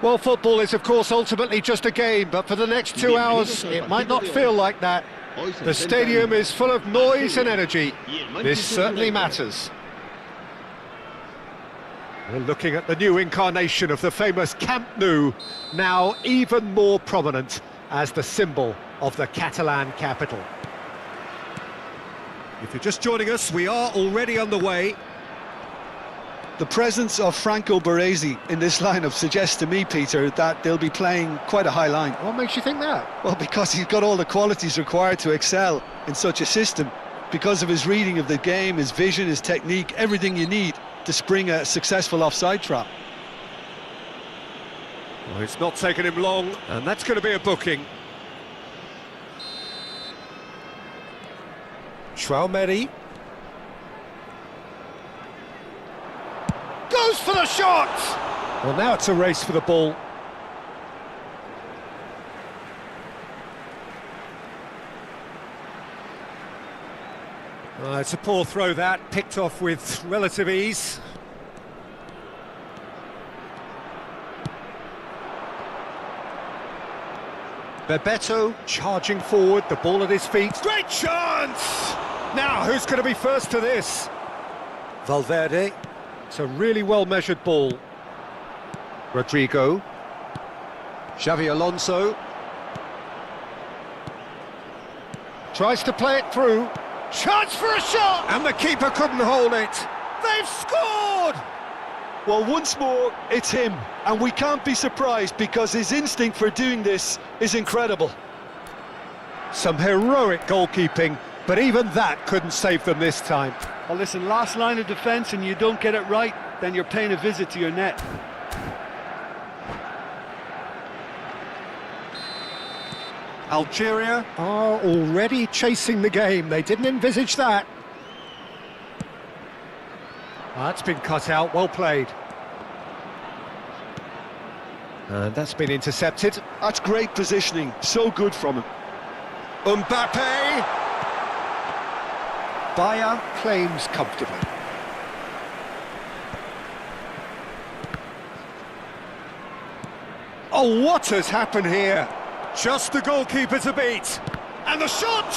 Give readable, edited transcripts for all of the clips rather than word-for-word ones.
Well, football is, of course, ultimately just a game, but for the next 2 hours, it might not feel like that. The stadium is full of noise and energy. This certainly matters. We're looking at the new incarnation of the famous Camp Nou, now even more prominent as the symbol of the Catalan capital. If you're just joining us, we are already underway. The presence of Franco Baresi in this lineup suggests to me, Peter, that they'll be playing quite a high line. What makes you think that? Well, because he's got all the qualities required to excel in such a system. Because of his reading of the game, his vision, his technique, everything you need to spring a successful offside trap. Well, it's not taken him long, and that's going to be a booking. Schwalmeri goes for the shot! Well, now it's a race for the ball. It's a poor throw that, picked off with relative ease. Bebeto charging forward, the ball at his feet. Great chance! Now, who's going to be first to this? Valverde. It's a really well-measured ball. Rodrigo. Xavi Alonso. Tries to play it through. Chance for a shot! And the keeper couldn't hold it. They've scored! Well, once more, it's him. And we can't be surprised because his instinct for doing this is incredible. Some heroic goalkeeping, but even that couldn't save them this time. Well, listen, last line of defence and you don't get it right, then you're paying a visit to your net. Algeria are already chasing the game. They didn't envisage that. That's been cut out, well played. And that's been intercepted. That's great positioning, so good from him. Mbappe! Bayer claims comfortably. Oh, what has happened here? Just the goalkeeper to beat. And the shot!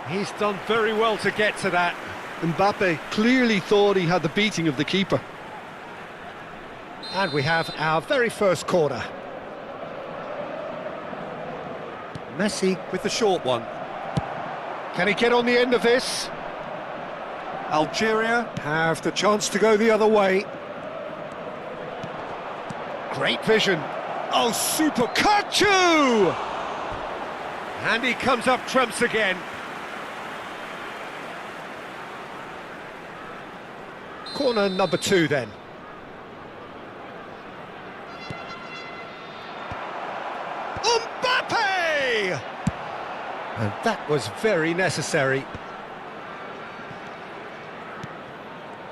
He's done very well to get to that. Mbappe clearly thought he had the beating of the keeper. And we have our very first corner. Messi with the short one. Can he get on the end of this? Algeria have the chance to go the other way. Great vision. Oh, super Kachu! And he comes up trumps again. Corner number 2 then. Mbappe! And that was very necessary.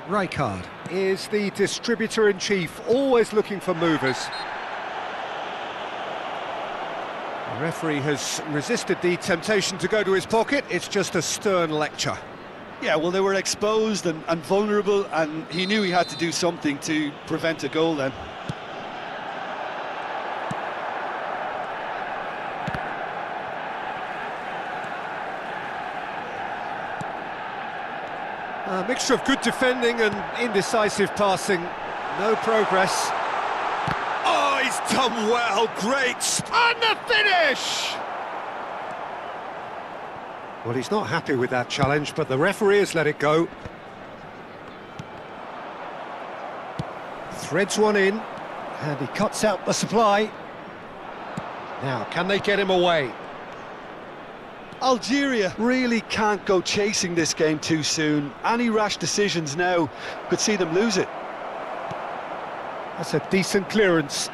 Rijkaard is the distributor-in-chief, always looking for movers. The referee has resisted the temptation to go to his pocket. It's just a stern lecture. Yeah, well, they were exposed and vulnerable, and he knew he had to do something to prevent a goal then. A mixture of good defending and indecisive passing. No progress. Oh, he's done well. Great. And the finish! Well, he's not happy with that challenge, but the referee has let it go. Threads one in, and he cuts out the supply. Now, can they get him away? Algeria really can't go chasing this game too soon. Any rash decisions now could see them lose it. That's a decent clearance.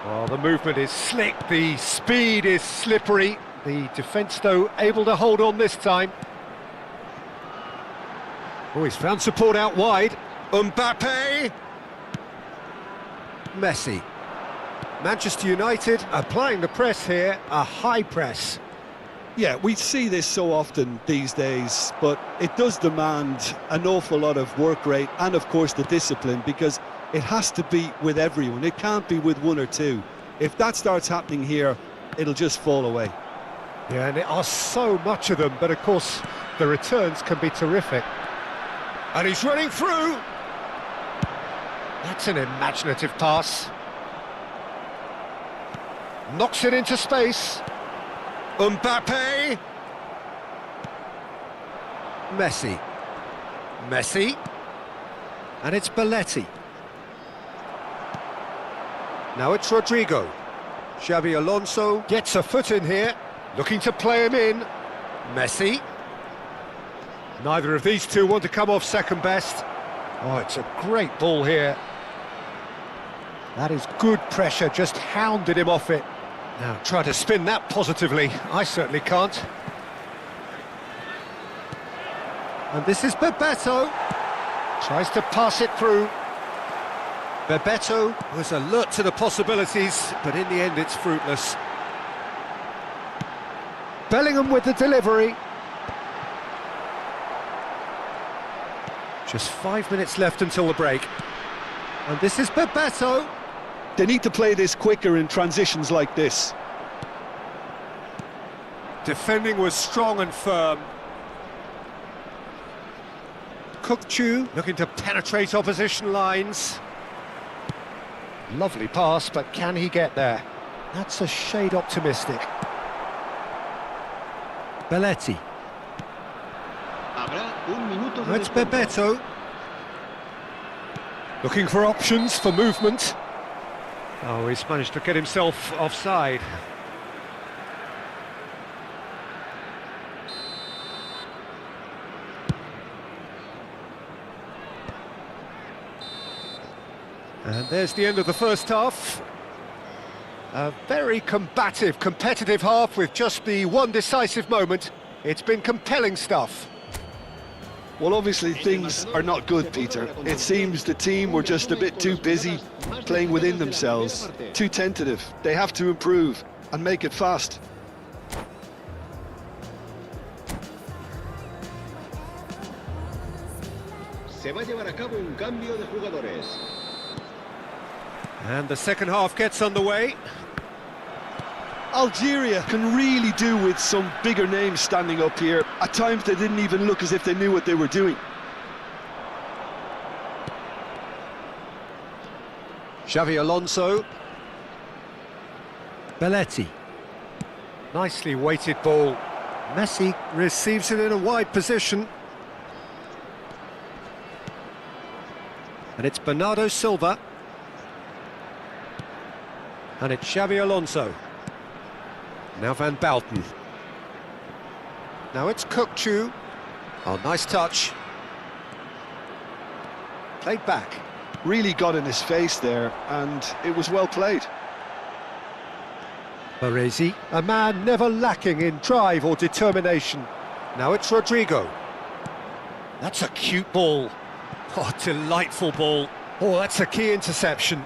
Well, the movement is slick, the speed is slippery. The defence, though, able to hold on this time. Oh, he's found support out wide. Mbappe! Messi. Manchester United applying the press here, a high press. Yeah, we see this so often these days, but it does demand an awful lot of work rate and, of course, the discipline, because it has to be with everyone. It can't be with one or two. If that starts happening here, it'll just fall away. Yeah, and there are so much of them, but of course the returns can be terrific. And he's running through. That's an imaginative pass. Knocks it into space. Mbappe. Messi. And it's Belletti. Now it's Rodrigo. Xabi Alonso gets a foot in here, looking to play him in. Messi. Neither of these two want to come off second best. Oh, it's a great ball here. That is good pressure, just hounded him off it. Now, try to spin that positively. I certainly can't. And this is Bebeto. Tries to pass it through. Bebeto was alert to the possibilities, but in the end it's fruitless. Bellingham with the delivery. Just 5 minutes left until the break. And this is Bebeto. They need to play this quicker in transitions like this. Defending was strong and firm. Kukçu looking to penetrate opposition lines. Lovely pass, but can he get there? That's a shade optimistic. Belletti. It's Bebeto. Looking for options for movement. Oh, he's managed to get himself offside. And there's the end of the first half. A very combative, competitive half with just the one decisive moment. It's been compelling stuff. Well, obviously things are not good, Peter. It seems the team were just a bit too busy playing within themselves, too tentative. They have to improve and make it fast. Se va a llevar a cabo un cambio de jugadores. And the second half gets underway. Algeria can really do with some bigger names standing up here. At times they didn't even look as if they knew what they were doing. Xabi Alonso. Belletti. Nicely weighted ball. Messi receives it in a wide position. And it's Bernardo Silva. And it's Xabi Alonso. Now Van Bouten. Now it's Kukçu. Oh, nice touch. Played back. Really got in his face there, and it was well played. Baresi, a man never lacking in drive or determination. Now it's Rodrigo. That's a cute ball. Oh, delightful ball. Oh, that's a key interception.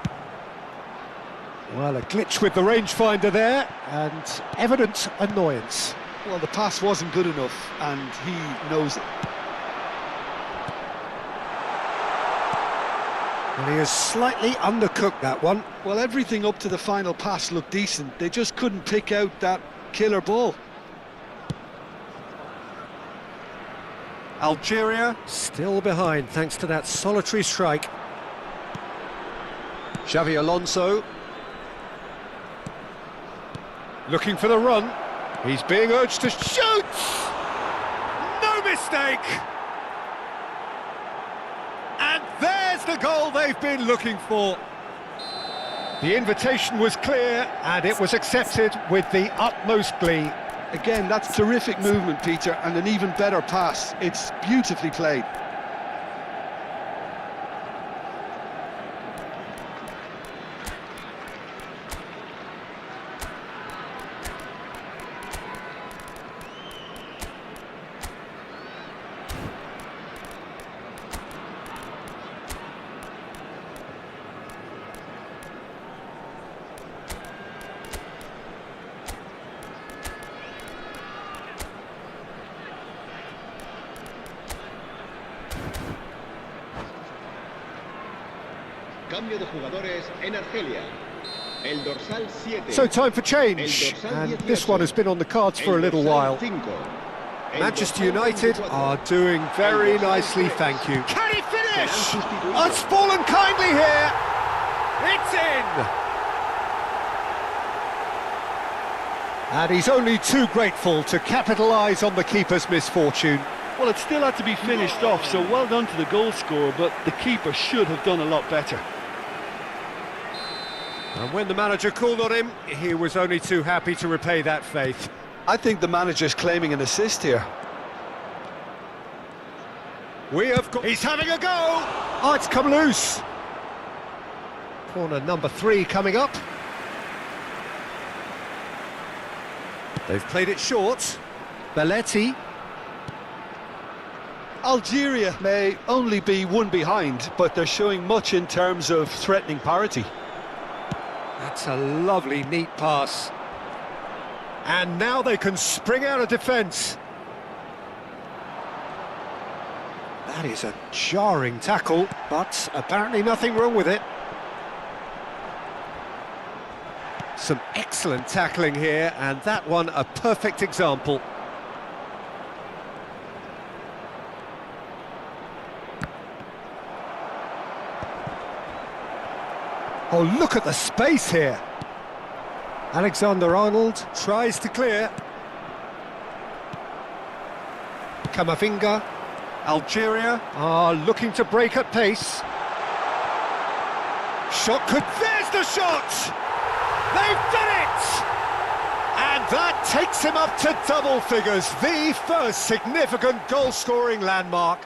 Well, a glitch with the rangefinder there, and evident annoyance. Well, the pass wasn't good enough, and he knows it. Well, he has slightly undercooked that one. Well, everything up to the final pass looked decent. They just couldn't pick out that killer ball. Algeria still behind thanks to that solitary strike. Xabi Alonso. Looking for the run. He's being urged to shoot! No mistake! And there's the goal they've been looking for. The invitation was clear and it was accepted with the utmost glee. Again, that's terrific movement, Peter, and an even better pass. It's beautifully played. Cambio de jugadores en Argelia. El dorsal 7. So time for change, and this one has been on the cards for a little while. Manchester United are doing very nicely, thank you. Can he finish? Oh, it's fallen kindly here. It's in. And he's only too grateful to capitalise on the keeper's misfortune. Well, it still had to be finished off, so well done to the goal scorer, but the keeper should have done a lot better. And when the manager called on him, he was only too happy to repay that faith. I think the manager's claiming an assist here. We have got... He's having a go! Oh, it's come loose. Corner number 3 coming up. They've played it short. Belletti. Algeria may only be one behind, but they're showing much in terms of threatening parity. That's a lovely, neat pass. And now they can spring out of defence. That is a jarring tackle, but apparently nothing wrong with it. Some excellent tackling here, and that one a perfect example. Oh, look at the space here. Alexander-Arnold tries to clear. Camavinga. Algeria are looking to break at pace. Shot could... There's the shot! They've done it! And that takes him up to double figures. The first significant goal-scoring landmark.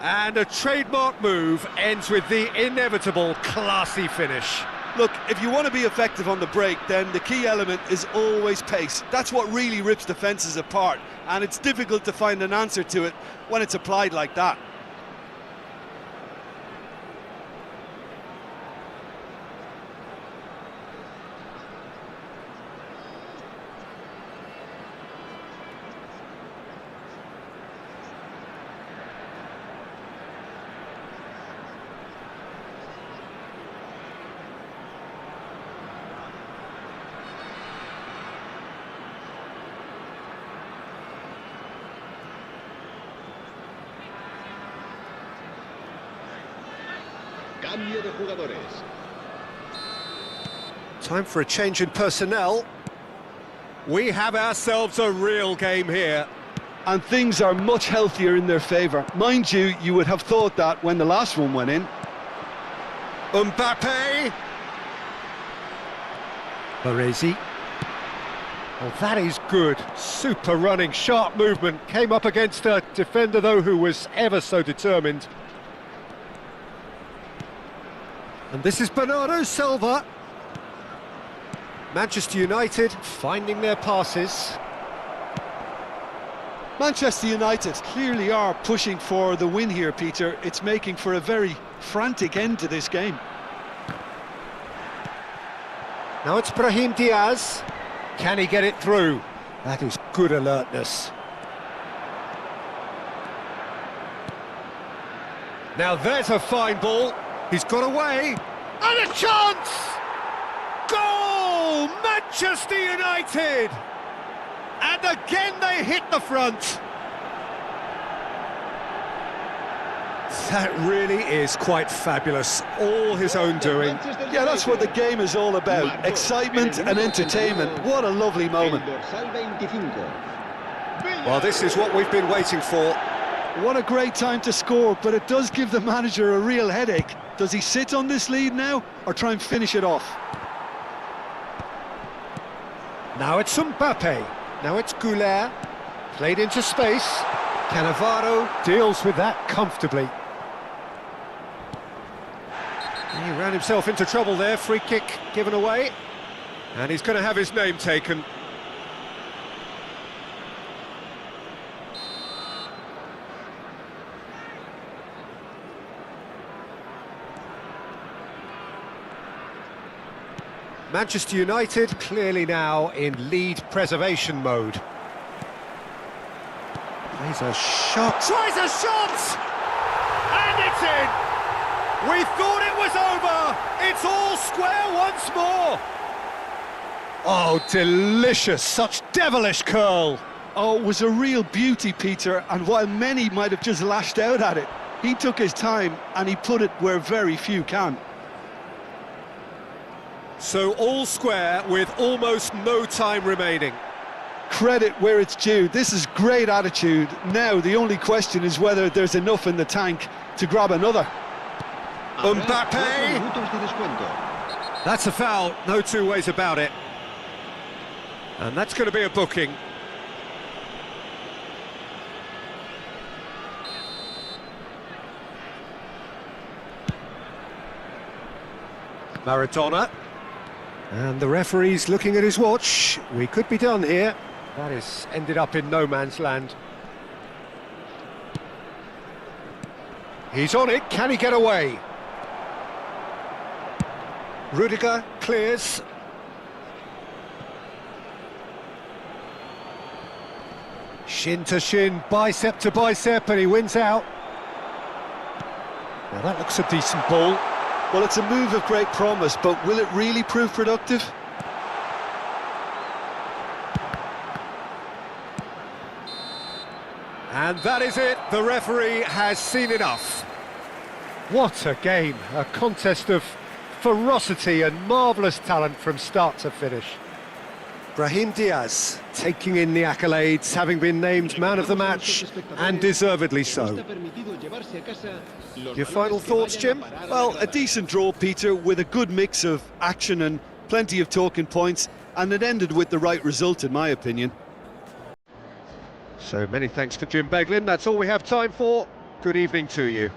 And a trademark move ends with the inevitable classy finish. Look, if you want to be effective on the break, then the key element is always pace. That's what really rips defences apart, and it's difficult to find an answer to it when it's applied like that. Cambio de jugadores. Time for a change in personnel. We have ourselves a real game here. And things are much healthier in their favour. Mind you, you would have thought that when the last one went in. Mbappe. Baresi. Oh, that is good. Super running, sharp movement. Came up against a defender, though, who was ever so determined. And this is Bernardo Silva. Manchester United finding their passes. Manchester United clearly are pushing for the win here, Peter. It's making for a very frantic end to this game. Now it's Brahim Diaz. Can he get it through? That is good alertness. Now there's a fine ball. He's got away. And a chance! Goal! Manchester United! And again they hit the front. That really is quite fabulous. All his own doing. Yeah, that's what the game is all about. Excitement and entertainment. What a lovely moment. Well, this is what we've been waiting for. What a great time to score, but it does give the manager a real headache. Does he sit on this lead now, or try and finish it off? Now it's Mbappe. Now it's Goulet. Played into space. Cannavaro deals with that comfortably. He ran himself into trouble there. Free kick given away. And he's going to have his name taken. Manchester United clearly now in lead preservation mode. Plays a shot. Tries a shot! And it's in! We thought it was over! It's all square once more! Oh, delicious! Such devilish curl! Oh, it was a real beauty, Peter, and while many might have just lashed out at it, he took his time and he put it where very few can. So all square with almost no time remaining. Credit where it's due. This is great attitude. Now the only question is whether there's enough in the tank to grab another. Mbappe! That's a foul, no two ways about it. And that's going to be a booking. Maradona. And the referee's looking at his watch. We could be done here. That has ended up in no man's land. He's on it, can he get away? Rudiger clears. Shin to shin, bicep to bicep, and he wins out. Now that looks a decent ball. Well, it's a move of great promise, but will it really prove productive? And that is it, the referee has seen enough. What a game, a contest of ferocity and marvellous talent from start to finish. Brahim Diaz taking in the accolades, having been named man of the match, and deservedly so. Your final thoughts, Jim? Well, a decent draw, Peter, with a good mix of action and plenty of talking points, and it ended with the right result, in my opinion. So many thanks to Jim Beglin, that's all we have time for. Good evening to you.